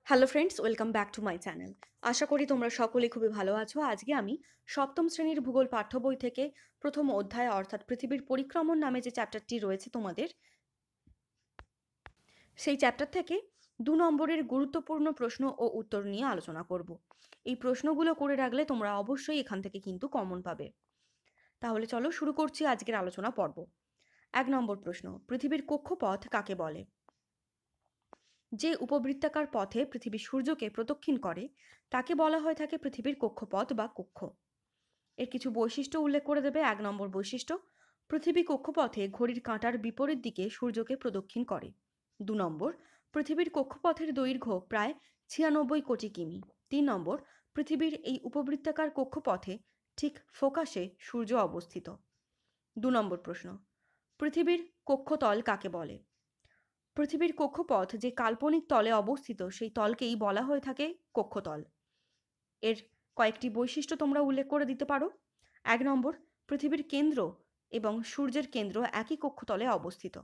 Hello friends, welcome back to my channel. আশা করি তোমরা সকলে খুবই ভালো আছো। আজকে আমি সপ্তম শ্রেণীর ভূগোল পাঠ্য বই থেকে প্রথম অধ্যায় অর্থাৎ পৃথিবীর পরিক্রমণ নামে যে চ্যাপ্টারটি রয়েছে তোমাদের, সেই চ্যাপ্টার থেকে 2 নম্বরের গুরুত্বপূর্ণ প্রশ্ন ও উত্তর নিয়ে আলোচনা করব। এই প্রশ্নগুলো করে রাখলে তোমরা অবশ্যই এখান থেকে কিন্তু কমন পাবে। তাহলে চলো শুরু করছি আজকের আলোচনা পর্ব। 1 নম্বর প্রশ্ন, পৃথিবীর কক্ষপথ কাকে বলে? যে উপবৃত্তাকার পথে পৃথিবী সূর্যকে প্রদক্ষিণ করে তাকে বলা হয়ে থাকে পৃথিবীর কক্ষপথ বা কক্ষ। এর কিছু বৈশিষ্ট্য উল্লেখ করে দেবে। 1 নম্বর বৈশিষ্ট্য, পৃথিবী কক্ষপথে ঘড়ির কাঁটার বিপরীত দিকে সূর্যকে প্রদক্ষিণ করে। 2 নম্বর, পৃথিবীর কক্ষপথের দৈর্ঘ্য প্রায় 96 কোটি কিমি। 3 নম্বর, পৃথিবীর এই উপবৃত্তাকার কক্ষপথে ঠিক ফোকাসে সূর্য অবস্থিত। 2 নম্বর প্রশ্ন, পৃথিবীর কক্ষতল কাকে বলে? পৃথিবীর কক্ষপথ যে কাল্পনিক তলে অবস্থিত সেই তলকেই বলা হয়ে থাকে কক্ষতল। এর কয়েকটি বৈশিষ্ট্য তোমরা উল্লেখ করে দিতে পারো। 1 নম্বর, পৃথিবীর কেন্দ্র এবং সূর্যের কেন্দ্র একই কক্ষতলে অবস্থিত।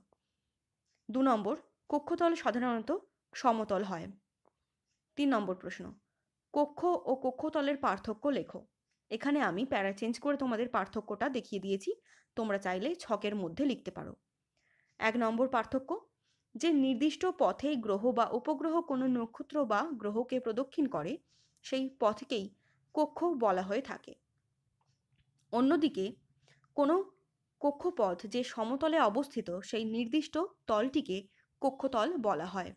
2 নম্বর, কক্ষতল সাধারণত সমতল হয়। 3 নম্বর প্রশ্ন, কক্ষ ও কক্ষতলের পার্থক্য লেখো। এখানে আমি প্যারা চেঞ্জ করে তোমাদের পার্থক্যটা দেখিয়ে দিয়েছি, তোমরা চাইলে ছকের মধ্যে লিখতে পারো। 1 নম্বর পার্থক্য, যে নির্দিষ্ট পথে গ্রহ বা উপগ্রহ কোনো নক্ষত্র বা গ্রহকে প্রদক্ষিণ করে সেই পথকেই কক্ষ বলা হয়ে থাকে। অন্যদিকে কোনো কক্ষপথ যে সমতলে অবস্থিত সেই নির্দিষ্ট তলটিকে কক্ষতল বলা হয়।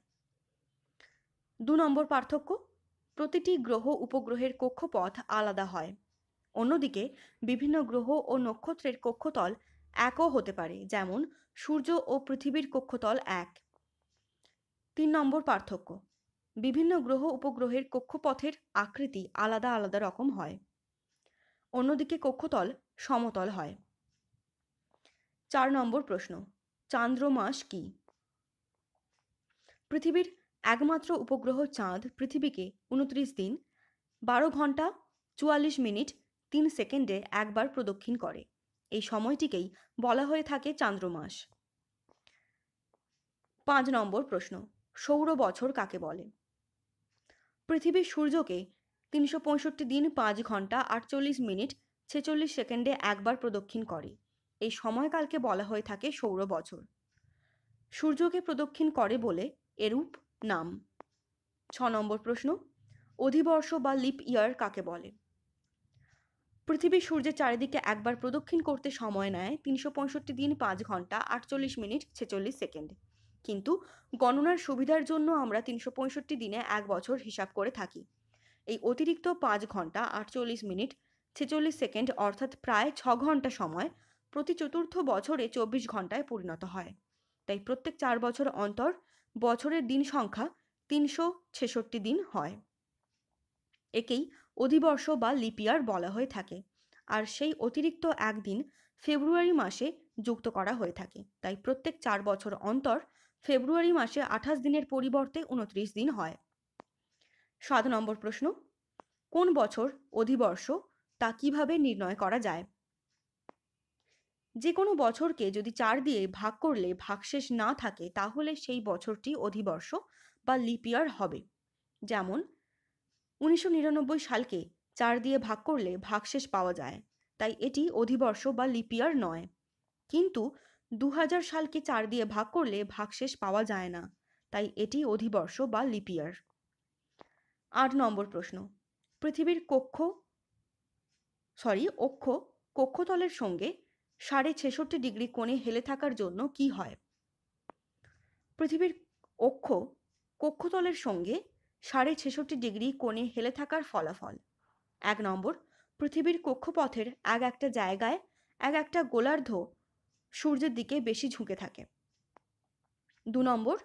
2 নম্বর পার্থক্য, প্রতিটি গ্রহ উপগ্রহের কক্ষপথ আলাদা হয়। অন্যদিকে বিভিন্ন গ্রহ ও নক্ষত্রের কক্ষতল একও হতে পারে, যেমন সূর্য ও পৃথিবীর কক্ষতল এক। 3 নম্বর পার্থক্য, বিভিন্ন গ্রহ উপগ্রহের কক্ষপথের আকৃতি আলাদা আলাদা রকম হয়। অন্যদিকে কক্ষতল সমতল হয়। 4 নম্বর প্রশ্ন, চান্দ্রমাস কি? পৃথিবীর একমাত্র উপগ্রহ চাঁদ পৃথিবীকে 29 দিন 12 ঘন্টা 44 মিনিট 3 সেকেন্ডে একবার প্রদক্ষিণ করে। এই সময়টিকেই বলা হয়ে থাকে চান্দ্রমাস। 5 নম্বর প্রশ্ন, সৌর বছর কাকে বলে? পৃথিবীর সূর্যকে 365 দিন 5 ঘন্টা 48 মিনিট 46 সেকেন্ডে একবার প্রদক্ষিণ করে। এই সময়কালকে বলা হয়ে থাকে সৌর বছর। সূর্যকে প্রদক্ষিণ করে বলে এরূপ নাম। 6 নম্বর প্রশ্ন, অধিবর্ষ বা লিপ ইয়ার কাকে বলে? পৃথিবী সূর্যের চারিদিকে একবার প্রদক্ষিণ করতে সময় নেয় 365 দিন 5 ঘন্টা 48 মিনিট 46 সেকেন্ড। কিন্তু গণনার সুবিধার জন্য আমরা 365 দিনে এক বছর হিসাব করে থাকি। এই অতিরিক্ত 5 ঘন্টা 48 মিনিট 46 সেকেন্ড অর্থাৎ প্রায় 6 ঘন্টা সময় প্রতি চতুর্থ বছরে 24 ঘন্টায় পরিণত হয়। তাই প্রত্যেক 4 বছর অন্তর বছরের দিন সংখ্যা 366 দিন হয়। একেই অধিবর্ষ বা লিপ ইয়ার বলা হয়ে থাকে। আর সেই অতিরিক্ত একদিন ফেব্রুয়ারি মাসে যুক্ত করা হয়ে থাকে। তাই প্রত্যেক 4 বছর অন্তর ফেব্রুয়ারি মাসে 28 দিনের পরিবর্তে 29 দিন হয়। 7 নম্বর প্রশ্ন, কোন বছর অধিবর্ষ তা কিভাবে নির্ণয় করা যায়? যে কোনো বছরকে যদি 4 দিয়ে ভাগ করলে ভাগশেষ না থাকে তাহলে সেই বছরটি অধিবর্ষ বা লিপ ইয়ার হবে। যেমন 1999 সালকে 4 দিয়ে ভাগ করলে ভাগশেষ পাওয়া যায়, তাই এটি অধিবর্ষ বা লিপ ইয়ার নয়। কিন্তু 2000 সালকে 4 দিয়ে ভাগ করলে ভাগশেষ পাওয়া যায় না, তাই এটি অধিবর্ষ বা লিপ ইয়ার। 8 নম্বর প্রশ্ন, পৃথিবীর অক্ষ কক্ষতলের সঙ্গে 66.5 ডিগ্রি কোণে হেলে থাকার জন্য কি হয়? পৃথিবীর অক্ষ কক্ষতলের সঙ্গে 66.5 ডিগ্রি কোণে হেলে থাকার ফলাফল। 1 নম্বর, পৃথিবীর কক্ষপথের এক একটা জায়গায় এক একটা গোলার্ধ সূর্যের দিকে বেশি ঝুঁকে থাকে। 2 নম্বর,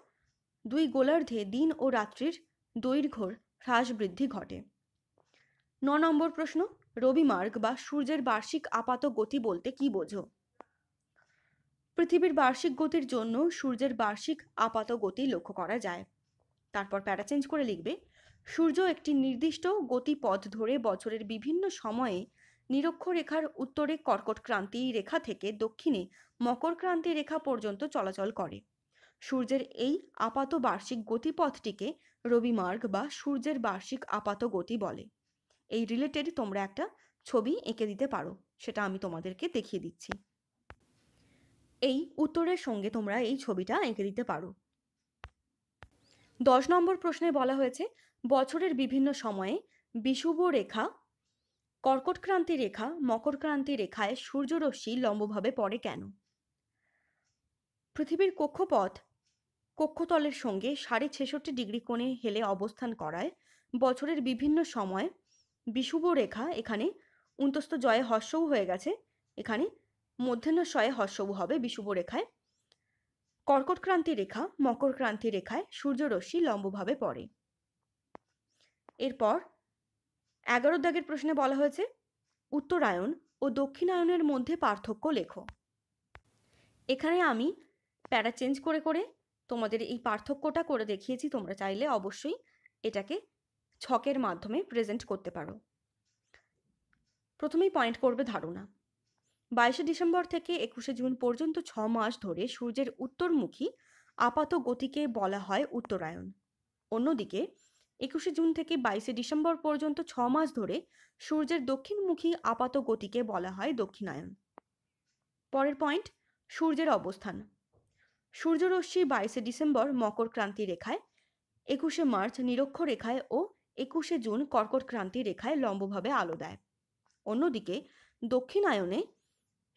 দুই গোলার্ধে দিন ও রাত্রির দৈর্ঘ্যর হ্রাস বৃদ্ধি ঘটে। 9 নম্বর প্রশ্ন, রবিমার্গ বা সূর্যের বার্ষিক আপাত গতি বলতে কি বোঝো? পৃথিবীর বার্ষিক গতির জন্য সূর্যের বার্ষিক আপাত গতি লক্ষ্য করা যায়। তারপর প্যারা চেঞ্জ করে লিখবে, সূর্য একটি নির্দিষ্ট গতিপথ ধরে বছরের বিভিন্ন সময়ে নিরক্ষরেখার উত্তরে কর্কট ক্রান্তি রেখা থেকে দক্ষিণে মকর ক্রান্তি রেখা পর্যন্ত চলাচল করে। সূর্যের এই আপাত বার্ষিক গতিপথটিকে রবিমার্গ বা সূর্যের বার্ষিক আপাত গতি বলে। এই রিলেটেড তোমরা একটা ছবি এঁকে দিতে পারো, সেটা আমি তোমাদেরকে দেখিয়ে দিচ্ছি। এই উত্তরের সঙ্গে তোমরা এই ছবিটা এঁকে দিতে পারো। 10 নম্বর প্রশ্নে বলা হয়েছে, বছরের বিভিন্ন সময়ে বিষুব রেখা, কর্কটক্রান্তি রেখা, মকরক্রান্তি রেখায় সূর্যরশ্মি লম্বভাবে পড়ে কেন? পৃথিবীর কক্ষপথ কক্ষতলের সঙ্গে 66.5 ডিগ্রি কোণে হেলে অবস্থান করায় বছরের বিভিন্ন সময় বিষুব রেখা, এখানে উন্তস্থ জয়ে হ্রস্বউ হয়ে গেছে, এখানে মূর্ধন্য শয়ে হ্রস্বউ হবে বিষুব রেখায়, কর্কটক্রান্তি রেখা, মকরক্রান্তি রেখায় সূর্যরশ্মি লম্বভাবে পড়ে। এরপর 11 দাগের প্রশ্নে বলা হয়েছে, উত্তরায়ণ ও দক্ষিণায়নের মধ্যে পার্থক্য লেখো। এখানে আমি প্যারা চেঞ্জ করে করে তোমাদের এই পার্থক্যটা করে দেখিয়েছি, তোমরা চাইলে অবশ্যই এটাকে ছকের মাধ্যমে প্রেজেন্ট করতে পারো। প্রথমেই পয়েন্ট করবে ধারণা। 22 ডিসেম্বর থেকে 21 জুন পর্যন্ত 6 মাস ধরে সূর্যের উত্তরমুখী আপাত গতিকে বলা হয় উত্তরায়ণ। অন্যদিকে 21 জুন থেকে 22 ডিসেম্বর পর্যন্ত 6 মাস ধরে সূর্যের দক্ষিণমুখী আপাত গতিকে বলা হয় দক্ষিণায়ন। পরের পয়েন্ট, সূর্যের অবস্থান। সূর্যরশ্মি 22 ডিসেম্বর মকর ক্রান্তি রেখায়, 21 মার্চ নিরক্ষরেখায় ও 21 জুন কর্কট ক্রান্তি রেখায় লম্বভাবে আলো দেয়। অন্যদিকে দক্ষিণায়নে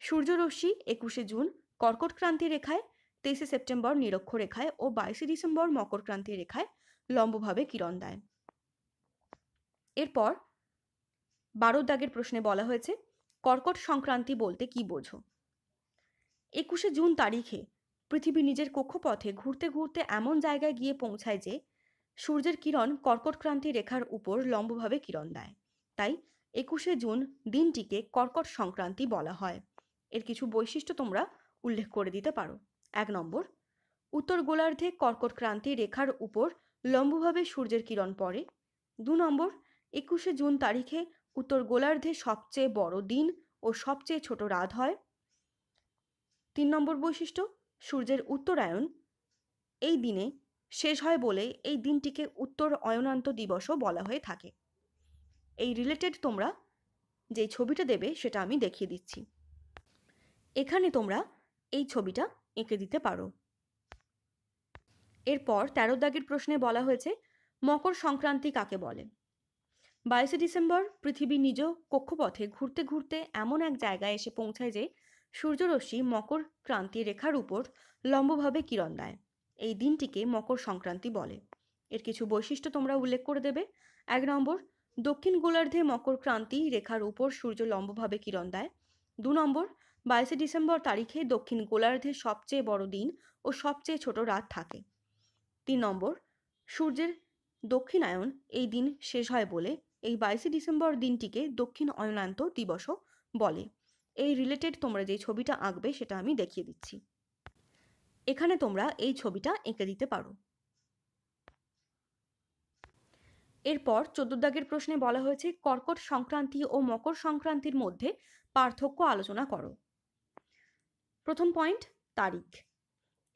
সূর্যরশ্মি 21 জুন কর্কট ক্রান্তি রেখায়, 23 সেপ্টেম্বর নিরক্ষরেখায় ও 22 ডিসেম্বর মকর ক্রান্তি রেখায় লম্বভাবে কিরণ দেয়। এরপর 12 দাগের প্রশ্নে বলা হয়েছে, কর্কট সংক্রান্তি বলতে কি বোঝো? 21 জুন তারিখে পৃথিবী নিজের কক্ষপথে ঘুরতে ঘুরতে এমন জায়গায় গিয়ে পৌঁছায় যে সূর্যের কিরণ কর্কট ক্রান্তি রেখার উপর লম্বভাবে কিরণ দেয়। তাই 21 জুন দিনটিকে কর্কট সংক্রান্তি বলা হয়। এর কিছু বৈশিষ্ট্য তোমরা উল্লেখ করে দিতে পারো। 1 নম্বর, উত্তর গোলার্ধে কর্কট ক্রান্তি রেখার উপর লম্বভাবে সূর্যের কিরণ পড়ে। 2 নম্বর, 21 জুন তারিখে উত্তর গোলার্ধে সবচেয়ে বড় দিন ও সবচেয়ে ছোট রাত হয়। 3 নম্বর বৈশিষ্ট্য, সূর্যের উত্তরায়ণ এই দিনে শেষ হয় বলে এই দিনটিকে উত্তর অয়নান্ত দিবসও বলা হয়ে থাকে। এই রিলেটেড তোমরা যে ছবিটা দেবে সেটা আমি দেখিয়ে দিচ্ছি। এখানে তোমরা এই ছবিটা এঁকে দিতে পারো। এরপর 13 দাগের প্রশ্নে বলা হয়েছে, মকর সংক্রান্তি কাকে বলে? 22 ডিসেম্বর পৃথিবী নিজ কক্ষপথে ঘুরতে ঘুরতে এমন এক জায়গায় এসে পৌঁছায় যে সূর্যরশ্মি মকর ক্রান্তি রেখার উপর লম্বভাবে কিরণ দেয়। এই দিনটিকে মকর সংক্রান্তি বলে। এর কিছু বৈশিষ্ট্য তোমরা উল্লেখ করে দেবে। 1 নম্বর, দক্ষিণ গোলার্ধে মকর ক্রান্তি রেখার উপর সূর্য লম্বভাবে কিরণ দেয়। 2 নম্বর, 22 ডিসেম্বর তারিখে দক্ষিণ গোলার্ধে সবচেয়ে বড় দিন ও সবচেয়ে ছোট রাত থাকে। 3 নম্বর, সূর্যের দক্ষিণায়ন এই দিন শেষ হয় বলে এই 22 ডিসেম্বর দিনটিকে দক্ষিণ অয়নান্ত দিবসও বলে। এই রিলেটেড তোমরা যে ছবিটা আঁকবে সেটা আমি দেখিয়ে দিচ্ছি। এখানে তোমরা এই ছবিটা এঁকে দিতে পারো। এরপর 14 দাগের প্রশ্নে বলা হয়েছে, কর্কট সংক্রান্তি ও মকর সংক্রান্তির মধ্যে পার্থক্য আলোচনা করো। প্রথম পয়েন্ট, তারিখ।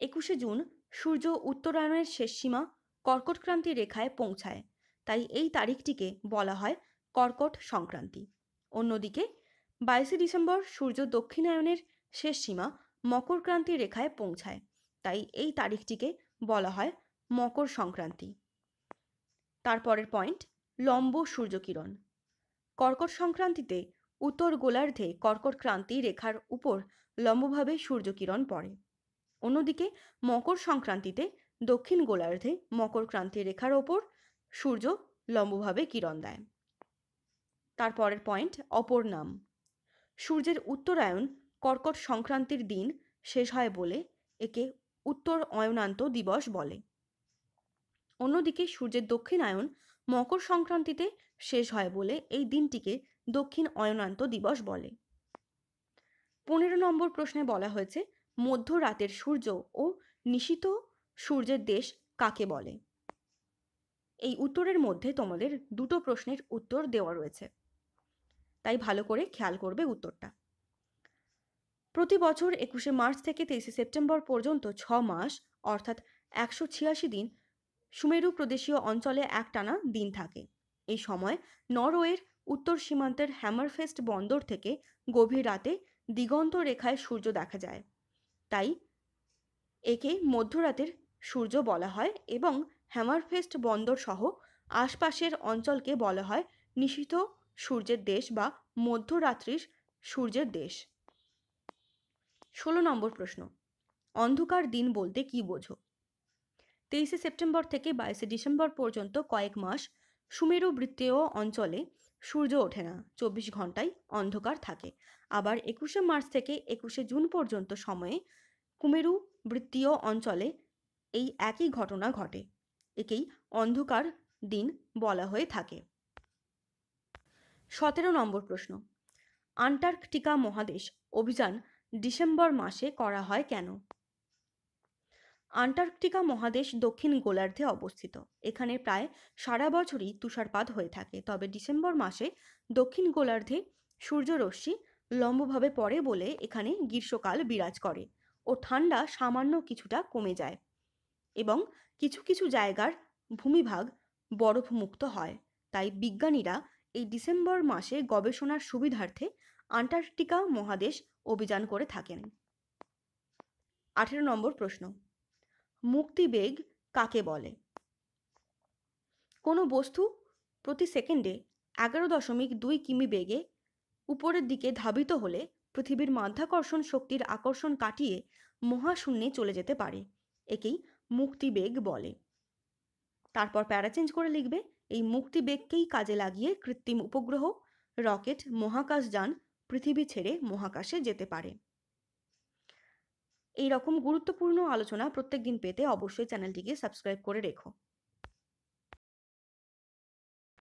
21 জুন সূর্য উত্তরায়ণের শেষ সীমা কর্কট ক্রান্তি রেখায় পৌঁছায়, তাই এই তারিখটিকে বলা হয় কর্কট সংক্রান্তি। অন্যদিকে 22 ডিসেম্বর সূর্য দক্ষিণায়নের শেষ সীমা মকর ক্রান্তি রেখায় পৌঁছায়, তাই এই তারিখটিকে বলা হয় মকর সংক্রান্তি। তারপরের পয়েন্ট, লম্ব সূর্যকিরণ। কর্কট সংক্রান্তিতে উত্তর গোলার্ধে কর্কট ক্রান্তি রেখার উপর লম্বভাবে সূর্যকিরণ পড়ে। অন্যদিকে মকর সংক্রান্তিতে দক্ষিণ গোলার্ধে মকর ক্রান্তি রেখার ওপর সূর্য লম্বভাবে কিরণ দেয়। তারপরের পয়েন্ট, অপর নাম। সূর্যের উত্তরায়ণ কর্কট সংক্রান্তির দিন শেষ হয় বলে একে উত্তর অয়নান্ত দিবস বলে। অন্যদিকে সূর্যের দক্ষিণায়ন মকর সংক্রান্তিতে শেষ হয় বলে এই দিনটিকে দক্ষিণ অয়নান্ত দিবস বলে। 15 নম্বর প্রশ্নে বলা হয়েছে, মধ্যরাতের সূর্য ও নিশীথ সূর্যের দেশ কাকে বলে? এই উত্তরের মধ্যে তোমাদের দুটো প্রশ্নের উত্তর দেওয়া রয়েছে, তাই ভালো করে খেয়াল করবে উত্তরটা। প্রতি বছর 21 মার্চ থেকে 23 সেপ্টেম্বর পর্যন্ত 6 মাস অর্থাৎ 186 দিন সুমেরু প্রদেশীয় অঞ্চলে একটানা দিন থাকে। এই সময় নরওয়ের উত্তর সীমান্তের হ্যামারফেস্ট বন্দর থেকে গভীর রাতে দিগন্ত রেখায় সূর্য দেখা যায়। তাই একে মধ্যরাতের সূর্য বলা হয় এবং হ্যামারফেস্ট বন্দর সহ আশপাশের অঞ্চলকে বলা হয় নিশীথ সূর্যের দেশ বা মধ্যরাত্রির সূর্যের দেশ। 16 নম্বর প্রশ্ন, অন্ধকার দিন বলতে কি বোঝো? 23 সেপ্টেম্বর থেকে 22 ডিসেম্বর পর্যন্ত কয়েক মাস সুমেরু বৃত্তীয় অঞ্চলে সূর্য ওঠে না, 24 ঘন্টায় অন্ধকার থাকে। আবার 21 মার্চ থেকে 21 জুন পর্যন্ত সময়ে কুমেরু বৃত্তীয় অঞ্চলে এই একই ঘটনা ঘটে। একেই অন্ধকার দিন বলা হয়ে থাকে। 17 নম্বর প্রশ্ন, আন্টার্কটিকা মহাদেশ অভিযান ডিসেম্বর মাসে করা হয় কেন? আন্টার্কটিকা মহাদেশ দক্ষিণ গোলার্ধে অবস্থিত। এখানে প্রায় সারা বছরই তুষারপাত হয়ে থাকে, তবে ডিসেম্বর মাসে দক্ষিণ গোলার্ধে সূর্যরশ্মি লম্বভাবে পড়ে বলে এখানে গ্রীষ্মকাল বিরাজ করে ও ঠান্ডা সামান্য কিছুটা কমে যায় এবং কিছু কিছু জায়গার ভূমিভাগ বরফমুক্ত হয়। তাই বিজ্ঞানীরা এই ডিসেম্বর মাসে গবেষণার সুবিধার্থে আন্টার্কটিকা মহাদেশ অভিযান করে থাকেন। 18 নম্বর প্রশ্ন, মুক্তিবেগ কাকে বলে? কোনো বস্তু প্রতি সেকেন্ডে 11.2 কিমি বেগে উপরের দিকে ধাবিত হলে পৃথিবীর মাধ্যাকর্ষণ শক্তির আকর্ষণ কাটিয়ে মহাশূন্যে চলে যেতে পারে। একেই মুক্তিবেগ বলে। তারপর প্যারাচেঞ্জ করে লিখবে, এই মুক্তিবেগকেই কাজে লাগিয়ে কৃত্রিম উপগ্রহ, রকেট, মহাকাশযান পৃথিবী ছেড়ে মহাকাশে যেতে পারে। এই রকম গুরুত্বপূর্ণ আলোচনা প্রত্যেকদিন পেতে অবশ্যই চ্যানেলটিকে সাবস্ক্রাইব করে রেখো।